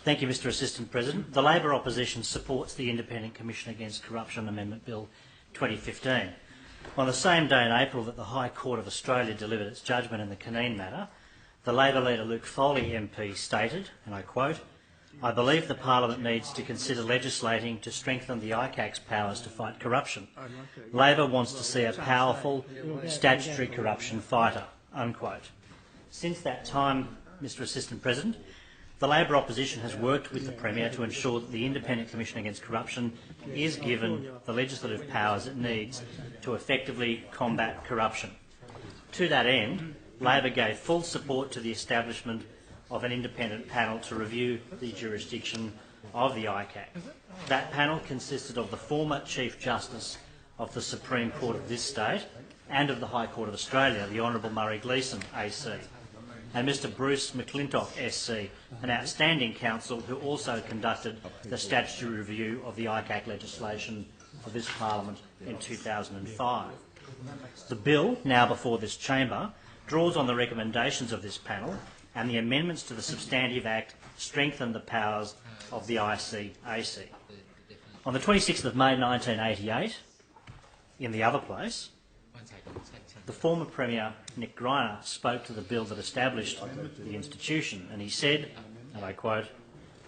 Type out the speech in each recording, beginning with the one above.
Thank you, Mr Assistant President. The Labor opposition supports the Independent Commission Against Corruption Amendment Bill 2015. On the same day in April that the High Court of Australia delivered its judgment in the Cunneen matter, the Labor leader Luke Foley MP stated, and I quote, "I believe the Parliament needs to consider legislating to strengthen the ICAC's powers to fight corruption. Labor wants to see a powerful statutory corruption fighter," unquote. Since that time, Mr Assistant President, the Labor opposition has worked with the Premier to ensure that the Independent Commission Against Corruption is given the legislative powers it needs to effectively combat corruption. To that end, Labor gave full support to the establishment of an independent panel to review the jurisdiction of the ICAC. That panel consisted of the former Chief Justice of the Supreme Court of this state and of the High Court of Australia, the Honourable Murray Gleeson AC, and Mr Bruce McClintock SC, an outstanding counsel who also conducted the statutory review of the ICAC legislation of this Parliament in 2005. The bill, now before this chamber, draws on the recommendations of this panel, and the amendments to the Substantive Act strengthen the powers of the ICAC. On the 26th of May 1988, in the other place, the former Premier Nick Greiner spoke to the bill that established the institution, and he said, and I quote,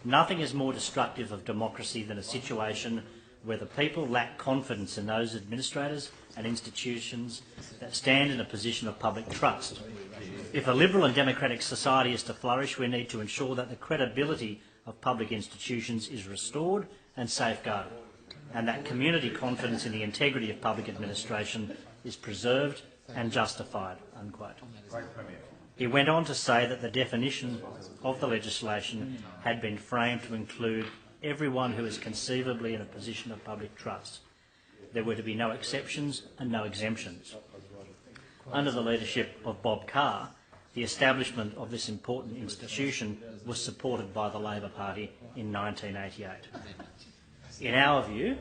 "Nothing is more destructive of democracy than a situation where the people lack confidence in those administrators and institutions that stand in a position of public trust. If a liberal and democratic society is to flourish, we need to ensure that the credibility of public institutions is restored and safeguarded, and that community confidence in the integrity of public administration is preserved and justified," unquote. He went on to say that the definition of the legislation had been framed to include everyone who is conceivably in a position of public trust. There were to be no exceptions and no exemptions. Under the leadership of Bob Carr, the establishment of this important institution was supported by the Labor Party in 1988. In our view,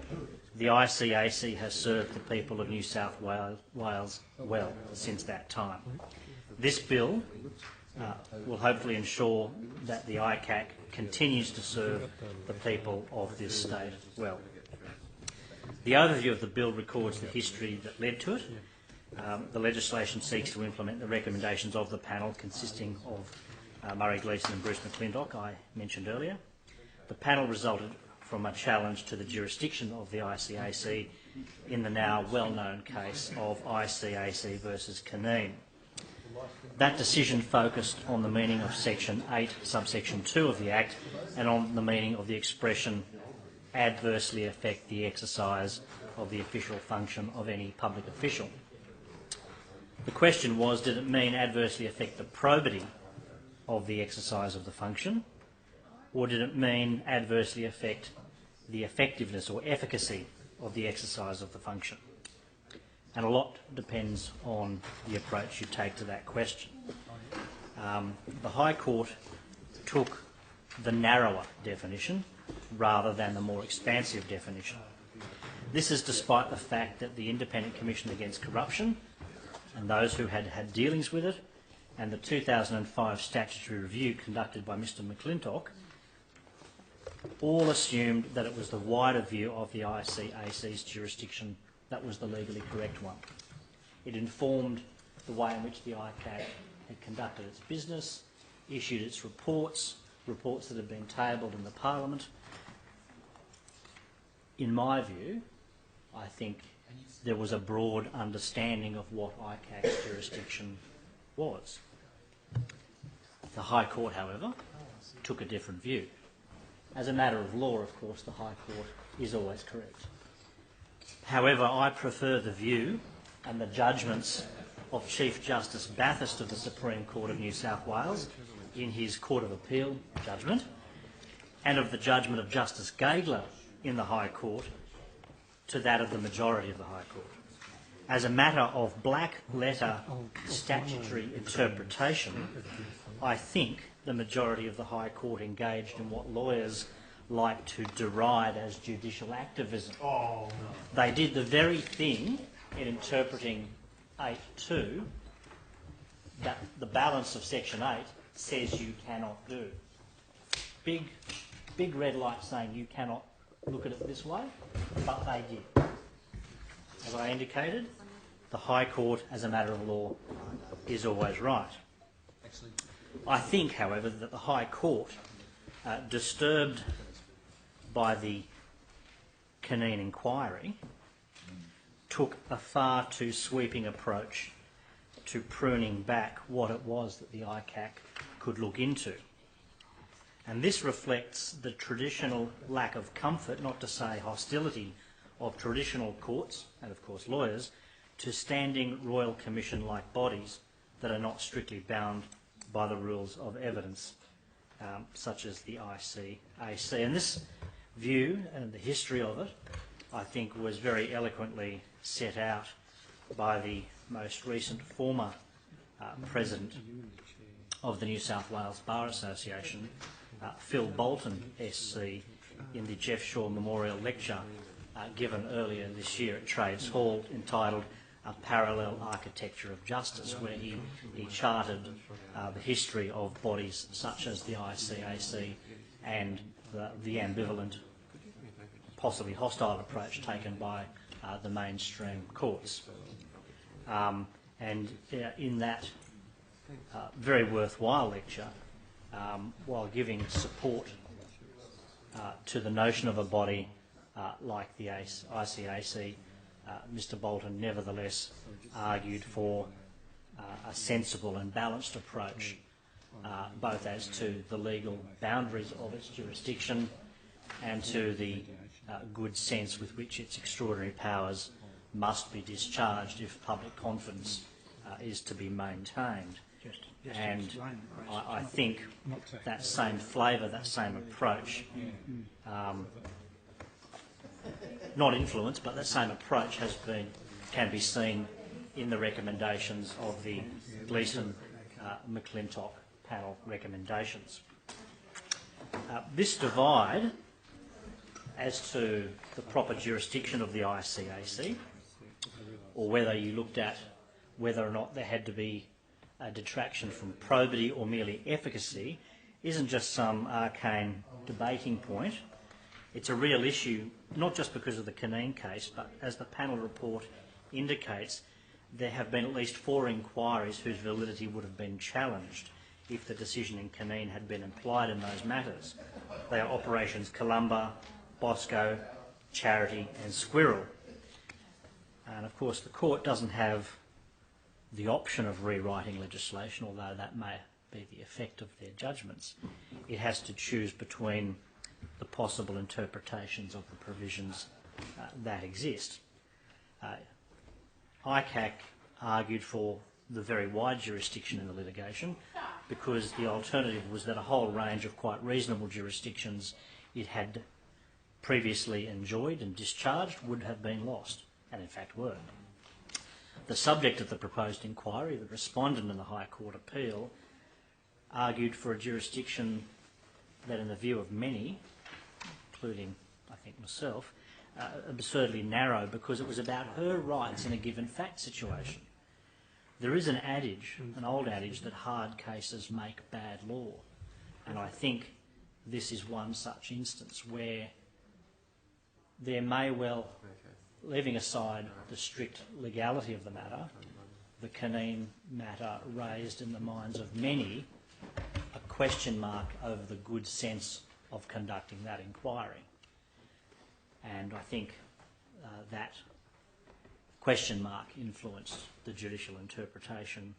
the ICAC has served the people of New South Wales well since that time. This bill will hopefully ensure that the ICAC continues to serve the people of this state well. The overview of the bill records the history that led to it. The legislation seeks to implement the recommendations of the panel consisting of Murray Gleeson and Bruce McClintock, I mentioned earlier. The panel resulted from a challenge to the jurisdiction of the ICAC in the now well-known case of ICAC versus Cunneen. That decision focused on the meaning of Section 8, Subsection 2 of the Act and on the meaning of the expression "adversely affect the exercise of the official function of any public official." The question was, did it mean adversely affect the probity of the exercise of the function, or did it mean adversely affect the effectiveness or efficacy of the exercise of the function? And a lot depends on the approach you take to that question. The High Court took the narrower definition rather than the more expansive definition. This is despite the fact that the Independent Commission Against Corruption and those who had had dealings with it, and the 2005 statutory review conducted by Mr McClintock, all assumed that it was the wider view of the ICAC's jurisdiction that was the legally correct one. It informed the way in which the ICAC had conducted its business, issued its reports that had been tabled in the Parliament. In my view, I think there was a broad understanding of what ICAC's jurisdiction was. The High Court, however, took a different view. As a matter of law, of course, the High Court is always correct. However, I prefer the view and the judgments of Chief Justice Bathurst of the Supreme Court of New South Wales in his Court of Appeal judgment, and of the judgment of Justice Gageler in the High Court to that of the majority of the High Court. As a matter of black-letter statutory interpretation, I think the majority of the High Court engaged in what lawyers like to deride as judicial activism. Oh, no. They did the very thing in interpreting 8.2 that the balance of Section 8 says you cannot do. big red light saying you cannot look at it this way, but they did. As I indicated, the High Court, as a matter of law, is always right. I think, however, that the High Court, disturbed by the Cunneen inquiry, took a far too sweeping approach to pruning back what it was that the ICAC could look into. And this reflects the traditional lack of comfort, not to say hostility, of traditional courts, and of course lawyers, to standing Royal Commission-like bodies that are not strictly bound by the rules of evidence, such as the ICAC. And this view and the history of it, I think, was very eloquently set out by the most recent former president of the New South Wales Bar Association, Phil Bolton SC, in the Jeff Shaw Memorial Lecture given earlier this year at Trades Hall, entitled A Parallel Architecture of Justice, where he charted the history of bodies such as the ICAC and the ambivalent, possibly hostile approach taken by the mainstream courts. And in that very worthwhile lecture, while giving support to the notion of a body like the ICAC, Mr Bolton nevertheless argued for a sensible and balanced approach, both as to the legal boundaries of its jurisdiction and to the good sense with which its extraordinary powers must be discharged if public confidence is to be maintained. And I think that same flavour, that same approach, not influence, but that same approach can be seen in the recommendations of the Gleeson McClintock panel recommendations. This divide as to the proper jurisdiction of the ICAC, or whether you looked at whether or not there had to be a detraction from probity or merely efficacy, isn't just some arcane debating point. It's a real issue, not just because of the Cunneen case, but as the panel report indicates, there have been at least 4 inquiries whose validity would have been challenged if the decision in Cunneen had been implied in those matters. They are Operations Columba, Bosco, Charity and Squirrel. And of course the court doesn't have the option of rewriting legislation, although that may be the effect of their judgments. It has to choose between the possible interpretations of the provisions that exist. ICAC argued for the very wide jurisdiction in the litigation because the alternative was that a whole range of quite reasonable jurisdictions it had previously enjoyed and discharged would have been lost, and in fact were. The subject of the proposed inquiry, the respondent in the High Court appeal, argued for a jurisdiction that, in the view of many, including, I think, myself, absurdly narrow because it was about her rights in a given fact situation. There is an adage, an old adage, that hard cases make bad law, and I think this is one such instance where there may well, leaving aside the strict legality of the matter, the Cunneen matter raised in the minds of many a question mark over the good sense of conducting that inquiry. And I think that question mark influenced the judicial interpretation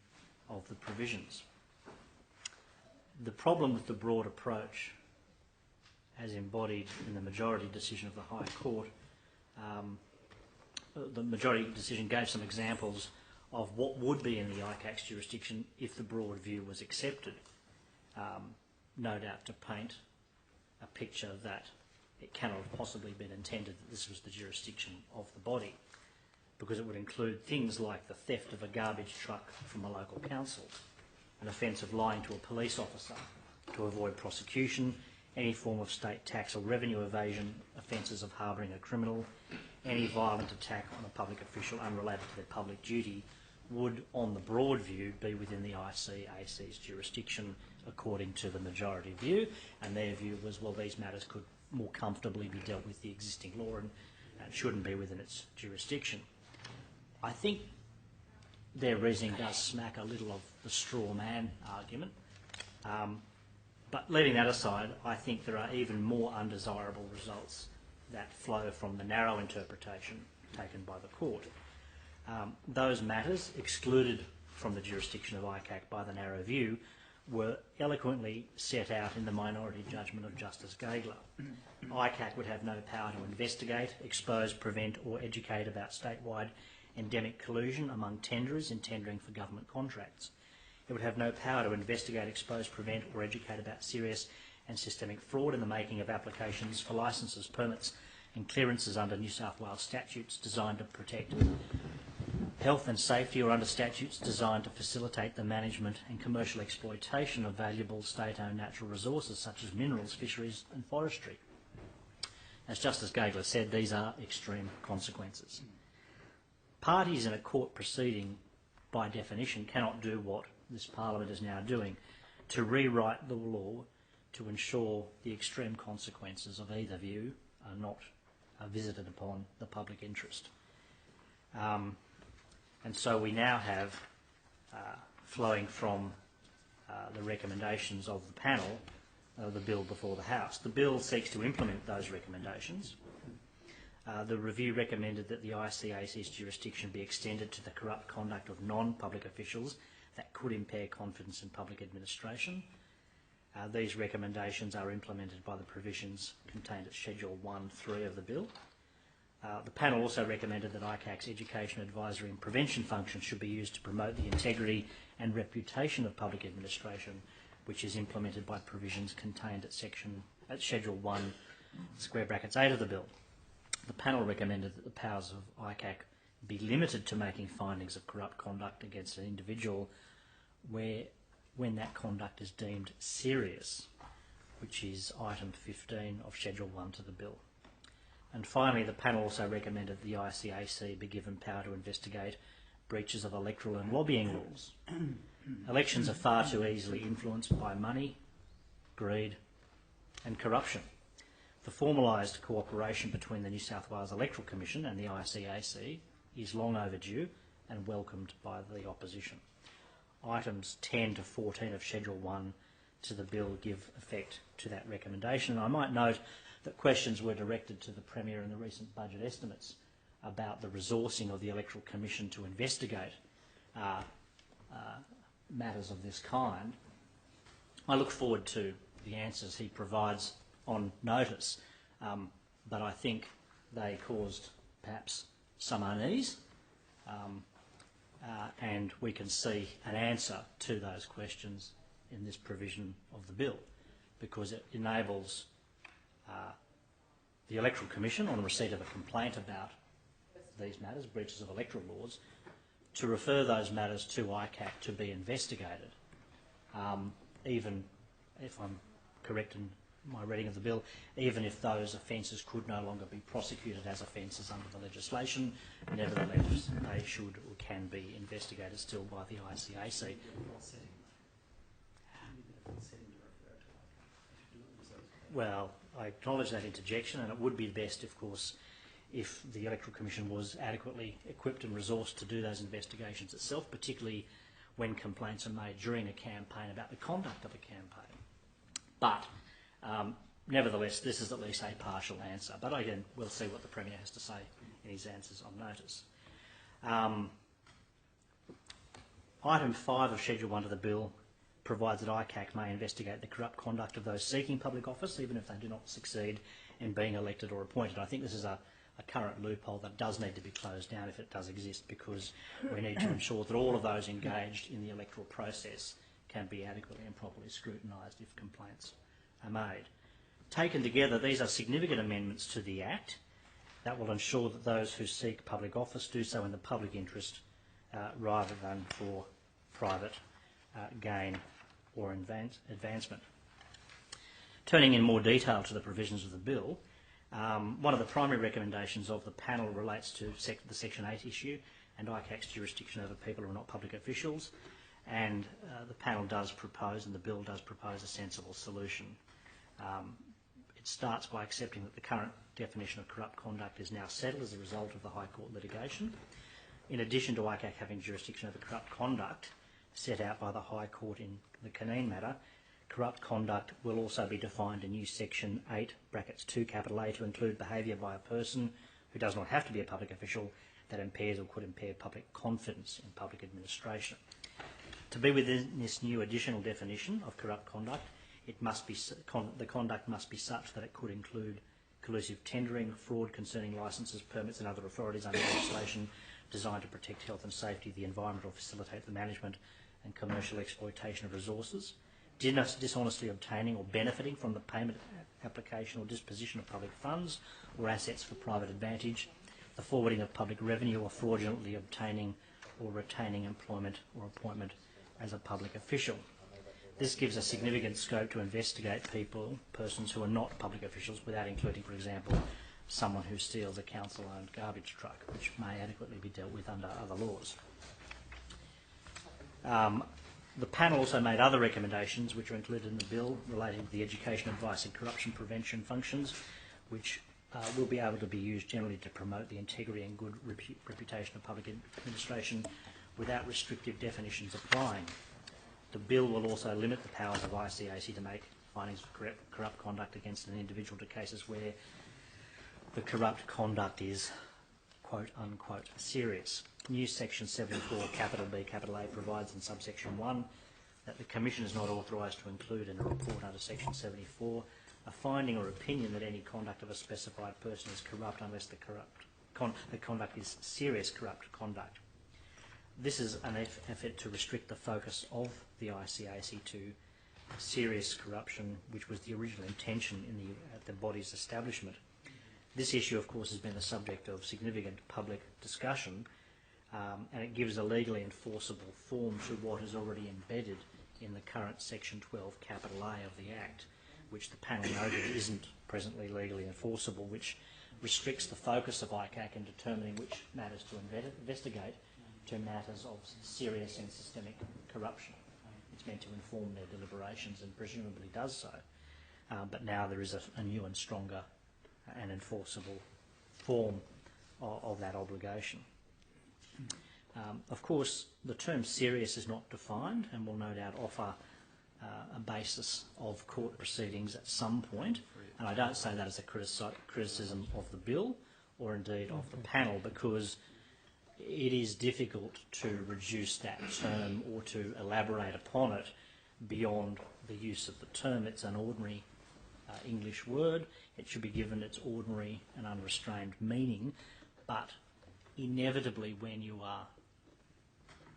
of the provisions. The problem with the broad approach, as embodied in the majority decision of the High Court, the majority decision gave some examples of what would be in the ICAC's jurisdiction if the broad view was accepted, no doubt to paint a picture that it cannot have possibly been intended that this was the jurisdiction of the body, because it would include things like the theft of a garbage truck from a local council, an offence of lying to a police officer to avoid prosecution, any form of state tax or revenue evasion, offences of harbouring a criminal, any violent attack on a public official unrelated to their public duty, would, on the broad view, be within the ICAC's jurisdiction according to the majority view, and their view was, well, these matters could more comfortably be dealt with the existing law and shouldn't be within its jurisdiction. I think their reasoning does smack a little of the straw man argument, but leaving that aside, I think there are even more undesirable results that flow from the narrow interpretation taken by the court. Those matters excluded from the jurisdiction of ICAC by the narrow view were eloquently set out in the minority judgment of Justice Gageler. ICAC would have no power to investigate, expose, prevent or educate about statewide endemic collusion among tenderers in tendering for government contracts. It would have no power to investigate, expose, prevent or educate about serious and systemic fraud in the making of applications for licences, permits and clearances under New South Wales statutes designed to protect health and safety, or under statutes designed to facilitate the management and commercial exploitation of valuable state-owned natural resources such as minerals, fisheries and forestry. As Justice Gageler said, these are extreme consequences. Parties in a court proceeding, by definition, cannot do what this Parliament is now doing, to rewrite the law to ensure the extreme consequences of either view are not visited upon the public interest. And so we now have, flowing from the recommendations of the panel, the bill before the House. The bill seeks to implement those recommendations. The review recommended that the ICAC's jurisdiction be extended to the corrupt conduct of non-public officials that could impair confidence in public administration. These recommendations are implemented by the provisions contained at Schedule 1.3 of the bill. The panel also recommended that ICAC's education, advisory and prevention functions should be used to promote the integrity and reputation of public administration, which is implemented by provisions contained at Schedule 1, (8) of the bill. The panel recommended that the powers of ICAC be limited to making findings of corrupt conduct against an individual when that conduct is deemed serious, which is item 15 of Schedule 1 to the bill. And finally, the panel also recommended the ICAC be given power to investigate breaches of electoral and lobbying laws. Elections are far too easily influenced by money, greed and corruption. The formalised cooperation between the New South Wales Electoral Commission and the ICAC is long overdue and welcomed by the opposition. Items 10 to 14 of Schedule 1 to the bill give effect to that recommendation. And I might note that questions were directed to the Premier in the recent budget estimates about the resourcing of the Electoral Commission to investigate matters of this kind. I look forward to the answers he provides on notice, but I think they caused perhaps some unease, and we can see an answer to those questions in this provision of the bill, because it enables the Electoral Commission, on receipt of a complaint about these matters, breaches of electoral laws, to refer those matters to ICAC to be investigated, even if I'm correct in my reading of the bill, even if those offences could no longer be prosecuted as offences under the legislation, nevertheless they should or can be investigated still by the ICAC. Well, I acknowledge that interjection, and it would be best, of course, if the Electoral Commission was adequately equipped and resourced to do those investigations itself, particularly when complaints are made during a campaign about the conduct of a campaign. But nevertheless, this is at least a partial answer. But again, we'll see what the Premier has to say in his answers on notice. Item 5 of Schedule 1 of the bill provides that ICAC may investigate the corrupt conduct of those seeking public office, even if they do not succeed in being elected or appointed. I think this is a current loophole that does need to be closed down if it does exist, because we need to ensure that all of those engaged in the electoral process can be adequately and properly scrutinised if complaints are made. Taken together, these are significant amendments to the Act that will ensure that those who seek public office do so in the public interest rather than for private gain or advancement. Turning in more detail to the provisions of the bill, one of the primary recommendations of the panel relates to the Section 8 issue and ICAC's jurisdiction over people who are not public officials, and the panel does propose, and the bill does propose, a sensible solution. It starts by accepting that the current definition of corrupt conduct is now settled as a result of the High Court litigation. In addition to ICAC having jurisdiction over corrupt conduct set out by the High Court in the Cunneen matter, corrupt conduct will also be defined in new Section 8, brackets 2, capital A, to include behaviour by a person who does not have to be a public official that impairs or could impair public confidence in public administration. To be within this new additional definition of corrupt conduct, it must be, the conduct must be such that it could include collusive tendering, fraud concerning licences, permits and other authorities under legislation designed to protect health and safety, the environment, or facilitate the management and commercial exploitation of resources, dishonestly obtaining or benefiting from the payment, application or disposition of public funds or assets for private advantage, the forwarding of public revenue, or fraudulently obtaining or retaining employment or appointment as a public official. This gives a significant scope to investigate persons who are not public officials, without including, for example, someone who steals a council-owned garbage truck, which may adequately be dealt with under other laws. The panel also made other recommendations which are included in the bill relating to the education, advice and corruption prevention functions, which will be able to be used generally to promote the integrity and good reputation of public administration without restrictive definitions applying. The bill will also limit the powers of ICAC to make findings of corrupt conduct against an individual to cases where the corrupt conduct is quote unquote serious. New Section 74 capital B capital A provides in subsection 1 that the Commission is not authorised to include in a report under Section 74 a finding or opinion that any conduct of a specified person is corrupt unless the conduct is serious corrupt conduct. This is an effort to restrict the focus of the ICAC to serious corruption, which was the original intention at the body's establishment. This issue, of course, has been the subject of significant public discussion, and it gives a legally enforceable form to what is already embedded in the current Section 12 capital A of the Act, which the panel noted isn't presently legally enforceable, which restricts the focus of ICAC in determining which matters to investigate to matters of serious and systemic corruption. It's meant to inform their deliberations and presumably does so, but now there is a new and stronger and enforceable form of that obligation. Of course, the term serious is not defined and will no doubt offer a basis of court proceedings at some point, and I don't say that as a criticism of the bill or indeed of the panel, because it is difficult to reduce that term or to elaborate upon it beyond the use of the term. It's an ordinary English word. It should be given its ordinary and unrestrained meaning, but inevitably when you are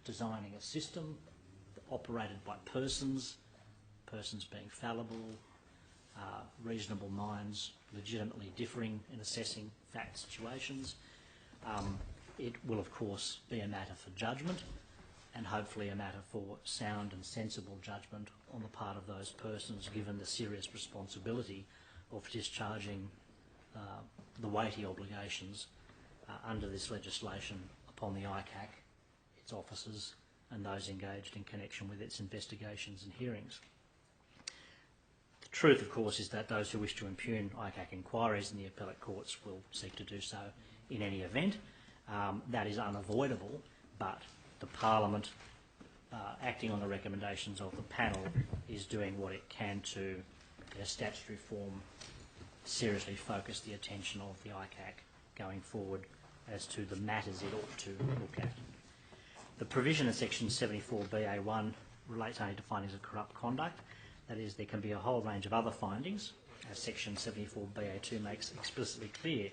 designing a system operated by persons being fallible, reasonable minds legitimately differing in assessing fact situations, it will of course be a matter for judgment, and hopefully a matter for sound and sensible judgment on the part of those persons, given the serious responsibility of discharging the weighty obligations under this legislation upon the ICAC, its officers and those engaged in connection with its investigations and hearings. The truth, of course, is that those who wish to impugn ICAC inquiries in the appellate courts will seek to do so in any event. That is unavoidable, but the Parliament, acting on the recommendations of the panel, is doing what it can to, in a statutory form, seriously focus the attention of the ICAC going forward as to the matters it ought to look at. The provision in Section 74BA1 relates only to findings of corrupt conduct. That is, there can be a whole range of other findings, as Section 74BA2 makes explicitly clear.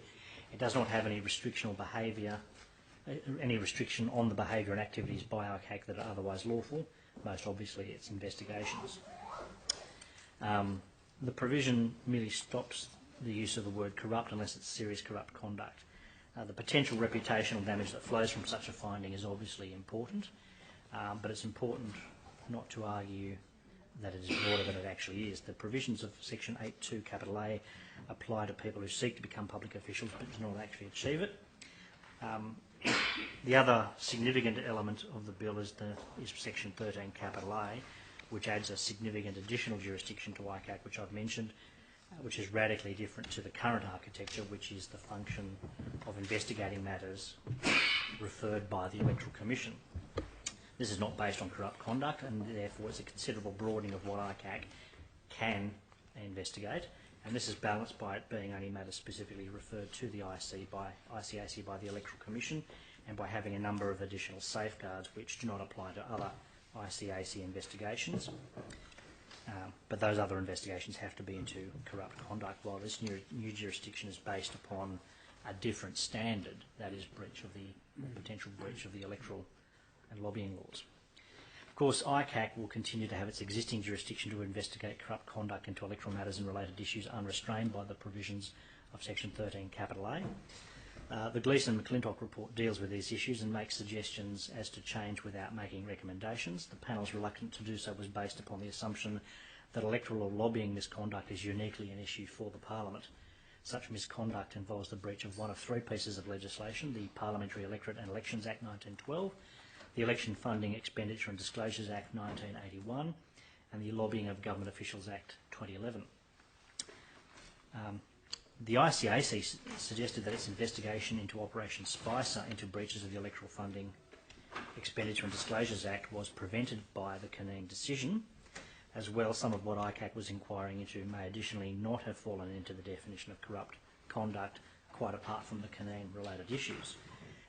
It does not have any restriction or behaviour, any restriction on the behaviour and activities by ICAC that are otherwise lawful, most obviously its investigations. The provision merely stops the use of the word corrupt unless it's serious corrupt conduct. The potential reputational damage that flows from such a finding is obviously important, but it's important not to argue that it is broader than it actually is. The provisions of Section 8.2 capital A apply to people who seek to become public officials but do not actually achieve it. The other significant element of the bill is Section 13 capital A, which adds a significant additional jurisdiction to ICAC, which I've mentioned, which is radically different to the current architecture, which is the function of investigating matters referred by the Electoral Commission. This is not based on corrupt conduct, and therefore it's a considerable broadening of what ICAC can investigate, and this is balanced by it being only matters specifically referred to the ICAC by the Electoral Commission, and by having a number of additional safeguards which do not apply to other ICAC investigations. But those other investigations have to be into corrupt conduct, while this new jurisdiction is based upon a different standard, that is potential breach of the electoral and lobbying laws. Of course, ICAC will continue to have its existing jurisdiction to investigate corrupt conduct into electoral matters and related issues unrestrained by the provisions of Section 13 capital A. The Gleeson-McClintock report deals with these issues and makes suggestions as to change without making recommendations. The panel's reluctance to do so was based upon the assumption that electoral or lobbying misconduct is uniquely an issue for the Parliament. Such misconduct involves the breach of one of three pieces of legislation: the Parliamentary Electorate and Elections Act 1912, the Election Funding, Expenditure and Disclosures Act 1981, and the Lobbying of Government Officials Act 2011. The ICAC suggested that its investigation into Operation Spicer into breaches of the Electoral Funding, Expenditure and Disclosures Act was prevented by the Cunneen decision. As well, some of what ICAC was inquiring into may additionally not have fallen into the definition of corrupt conduct, quite apart from the Cunneen related issues.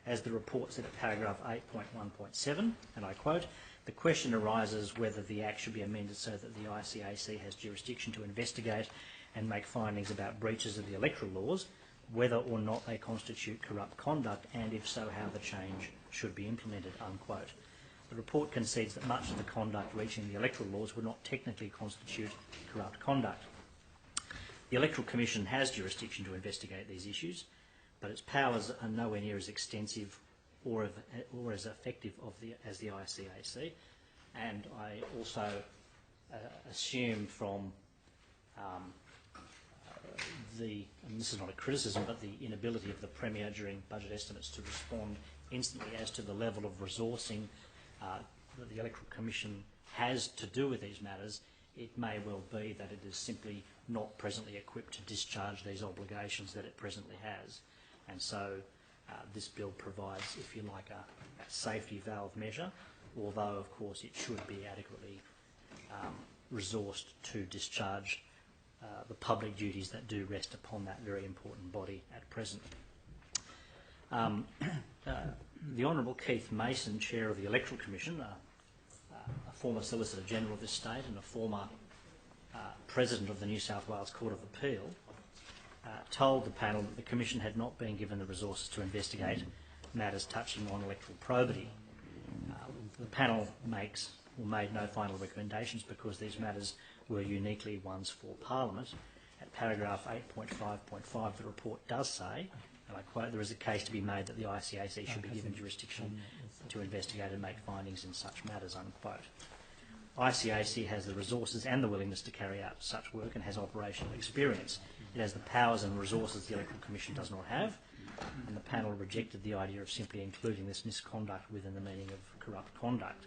As the report said at paragraph 8.1.7, and I quote, "The question arises whether the Act should be amended so that the ICAC has jurisdiction to investigate and make findings about breaches of the electoral laws, whether or not they constitute corrupt conduct, and if so, how the change should be implemented," unquote. The report concedes that much of the conduct reaching the electoral laws would not technically constitute corrupt conduct. The Electoral Commission has jurisdiction to investigate these issues, but its powers are nowhere near as extensive or as effective as the ICAC. And I also assume from and this is not a criticism, but the inability of the Premier during budget estimates to respond instantly as to the level of resourcing that the Electoral Commission has to do with these matters, it may well be that it is simply not presently equipped to discharge these obligations that it presently has. And so this bill provides, if you like, a safety valve measure, although of course it should be adequately resourced to discharge the public duties that do rest upon that very important body at present. The Honourable Keith Mason, Chair of the Electoral Commission, a former Solicitor General of this state and a former President of the New South Wales Court of Appeal, told the panel that the Commission had not been given the resources to investigate matters touching on electoral probity. The panel made no final recommendations because these matters were uniquely ones for Parliament. At paragraph 8.5.5, the report does say, and I quote, "There is a case to be made that the ICAC should be given jurisdiction to investigate and make findings in such matters," unquote. ICAC has the resources and the willingness to carry out such work and has operational experience. It has the powers and resources the Electoral Commission does not have, and the panel rejected the idea of simply including this misconduct within the meaning of corrupt conduct,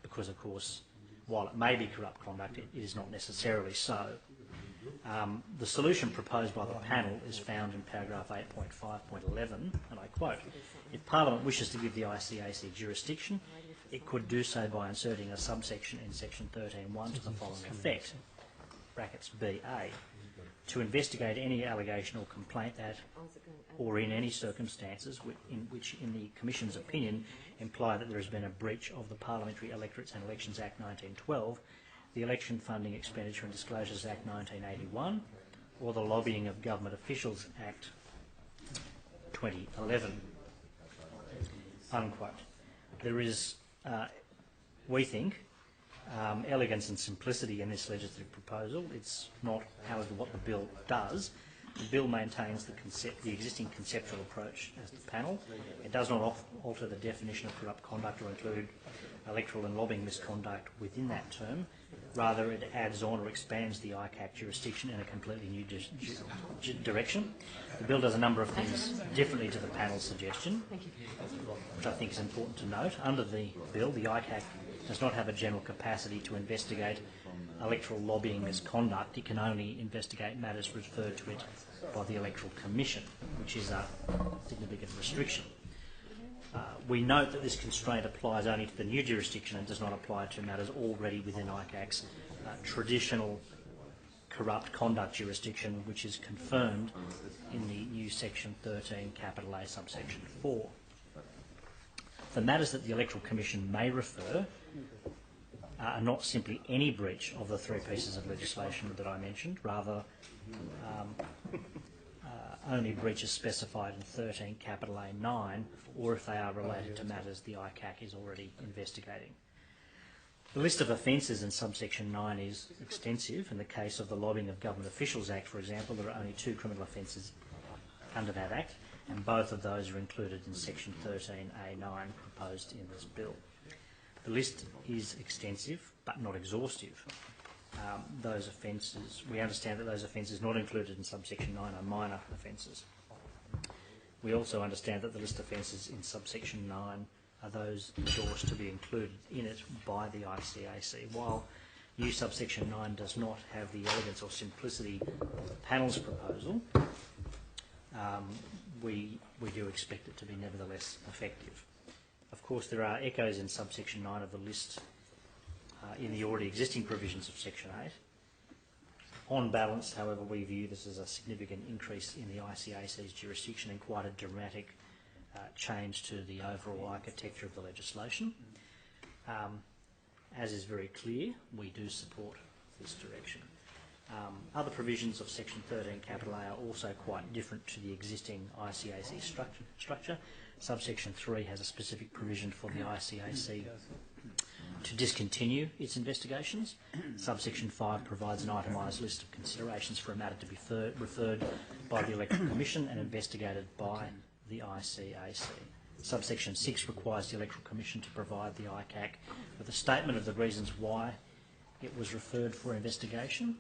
because, of course, while it may be corrupt conduct, it is not necessarily so. The solution proposed by the panel is found in paragraph 8.5.11, and I quote, "If Parliament wishes to give the ICAC jurisdiction, it could do so by inserting a subsection in section 13.1 to the following effect, brackets BA, to investigate any allegation or complaint that, or in any circumstances which in the Commission's opinion imply that there has been a breach of the Parliamentary Electorates and Elections Act 1912, the Election Funding, Expenditure and Disclosures Act 1981, or the Lobbying of Government Officials Act 2011, unquote." There is, we think, elegance and simplicity in this legislative proposal. It's not, however, what the bill does. The bill maintains the existing conceptual approach as the panel. It does not alter the definition of corrupt conduct or include electoral and lobbying misconduct within that term, Rather, it adds on or expands the ICAC jurisdiction in a completely new direction. The bill does a number of things differently to the panel's suggestion, which I think is important to note. Under the bill, the ICAC does not have a general capacity to investigate electoral lobbying misconduct. It can only investigate matters referred to it by the Electoral Commission, which is a significant restriction. We note that this constraint applies only to the new jurisdiction and does not apply to matters already within ICAC's traditional corrupt conduct jurisdiction, which is confirmed in the new Section 13, capital A, subsection 4. The matters that the Electoral Commission may refer are not simply any breach of the three pieces of legislation that I mentioned, rather only breaches specified in 13 capital A9, or if they are related to matters the ICAC is already investigating. The list of offences in subsection 9 is extensive. In the case of the Lobbying of Government Officials Act, for example, there are only 2 criminal offences under that Act, and both of those are included in section 13A9 proposed in this bill. The list is extensive but not exhaustive. Those offences, we understand that those offences not included in subsection 9 are minor offences. We also understand that the list of offences in subsection 9 are those endorsed to be included in it by the ICAC. While new subsection 9 does not have the elegance or simplicity of the panel's proposal, we do expect it to be nevertheless effective. Of course, there are echoes in subsection 9 of the list in the already existing provisions of section 8. On balance, however, we view this as a significant increase in the ICAC's jurisdiction and quite a dramatic change to the overall architecture of the legislation. As is very clear, we do support this direction. Other provisions of section 13 capital A are also quite different to the existing ICAC structure. Subsection 3 has a specific provision for the ICAC to discontinue its investigations. Subsection 5 provides an itemised list of considerations for a matter to be referred by the Electoral Commission and investigated by the ICAC. Subsection 6 requires the Electoral Commission to provide the ICAC with a statement of the reasons why it was referred for investigation.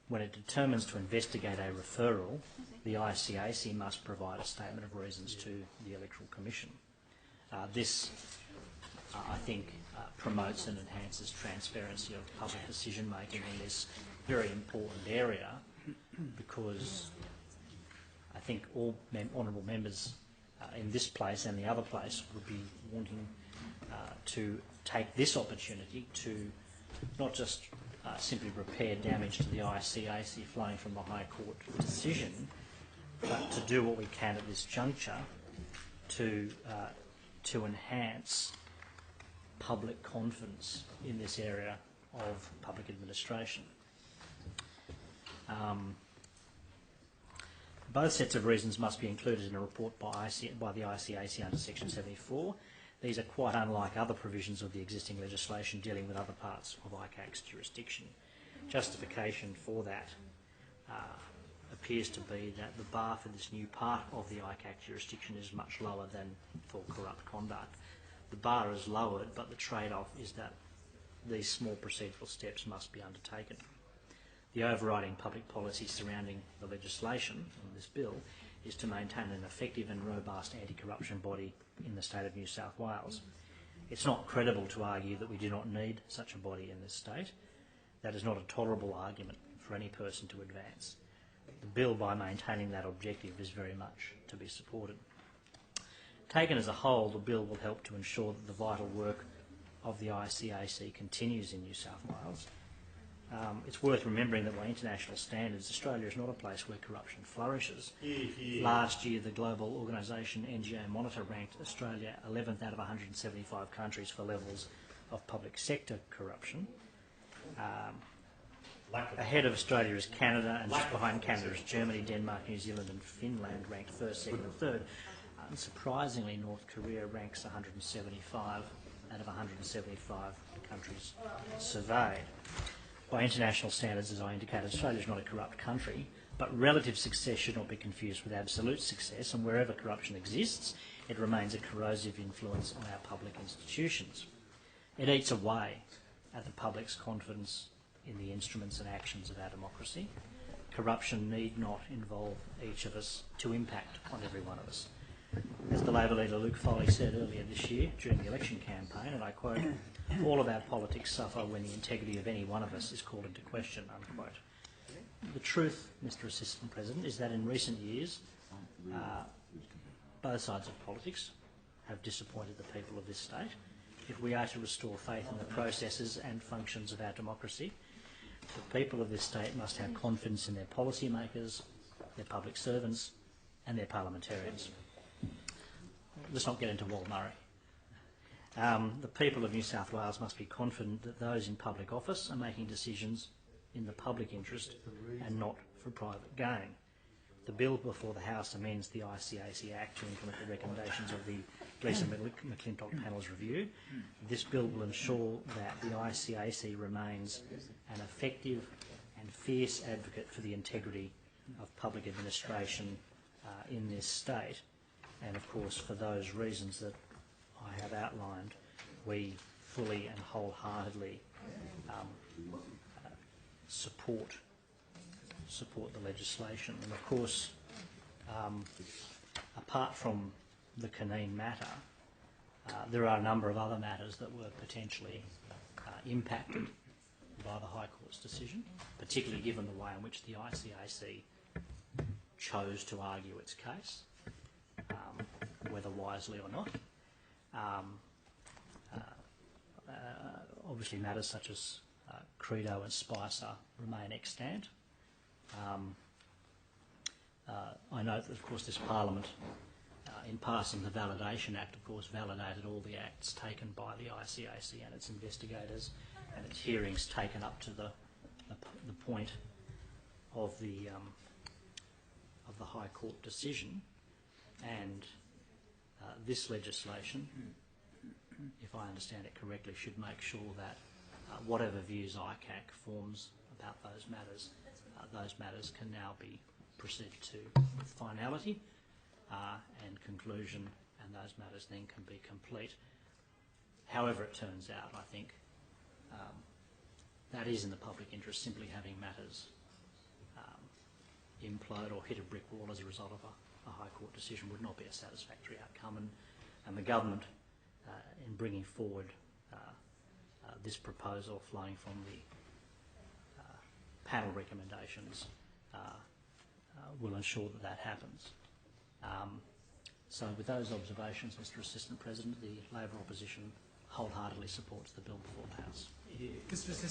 When it determines to investigate a referral, the ICAC must provide a statement of reasons to the Electoral Commission. This, I think, promotes and enhances transparency of public decision making in this very important area, because I think all honourable members in this place and the other place would be wanting to take this opportunity to not just simply repair damage to the ICAC flowing from the High Court decision, but to do what we can at this juncture to enhance public confidence in this area of public administration. Both sets of reasons must be included in a report by the ICAC under section 74. These are quite unlike other provisions of the existing legislation dealing with other parts of ICAC's jurisdiction. Justification for that appears to be that the bar for this new part of the ICAC jurisdiction is much lower than for corrupt conduct. The bar is lowered, but the trade-off is that these small procedural steps must be undertaken. The overriding public policy surrounding the legislation in this bill is to maintain an effective and robust anti-corruption body in the state of New South Wales. It's not credible to argue that we do not need such a body in this state. That is not a tolerable argument for any person to advance. The bill, by maintaining that objective, is very much to be supported. Taken as a whole, the bill will help to ensure that the vital work of the ICAC continues in New South Wales. It's worth remembering that by international standards, Australia is not a place where corruption flourishes. Last year, the global organisation NGO Monitor ranked Australia 11th out of 175 countries for levels of public sector corruption. Ahead of Australia is Canada, and just behind Canada is Germany, Denmark, New Zealand and Finland, ranked first, second and third. Unsurprisingly, North Korea ranks 175 out of 175 countries surveyed. By international standards, as I indicated, Australia is not a corrupt country, but relative success should not be confused with absolute success, and wherever corruption exists, it remains a corrosive influence on our public institutions. It eats away at the public's confidence in the instruments and actions of our democracy. Corruption need not involve each of us to impact on every one of us. As the Labor leader Luke Foley said earlier this year during the election campaign, and I quote, "All of our politics suffer when the integrity of any one of us is called into question," unquote. The truth, Mr Assistant President, is that in recent years, both sides of politics have disappointed the people of this state. If we are to restore faith in the processes and functions of our democracy, the people of this state must have confidence in their policymakers, their public servants and their parliamentarians. Let's not get into Wal Murray. The people of New South Wales must be confident that those in public office are making decisions in the public interest and not for private gain. The bill before the House amends the ICAC Act to implement the recommendations of the Gleeson McClintock panel's review. This bill will ensure that the ICAC remains an effective and fierce advocate for the integrity of public administration in this state. And of course, for those reasons that I have outlined, we fully and wholeheartedly support the legislation. And of course, apart from the Cunneen matter, there are a number of other matters that were potentially impacted by the High Court's decision, particularly given the way in which the ICAC chose to argue its case, whether wisely or not. Obviously matters such as Credo and Spicer remain extant. I note that, of course, this Parliament, in passing the Validation Act, of course, validated all the acts taken by the ICAC and its investigators and its hearings taken up to the point of the High Court decision. And this legislation, if I understand it correctly, should make sure that whatever views ICAC forms about those matters can now be proceeded to with finality and conclusion, and those matters then can be complete. However it turns out, I think that is in the public interest. Simply having matters implode or hit a brick wall as a result of a High Court decision would not be a satisfactory outcome, and the government, in bringing forward this proposal flowing from the panel recommendations, will ensure that that happens. So with those observations, Mr Assistant President, the Labor opposition wholeheartedly supports the bill before the House. Mr. Assistant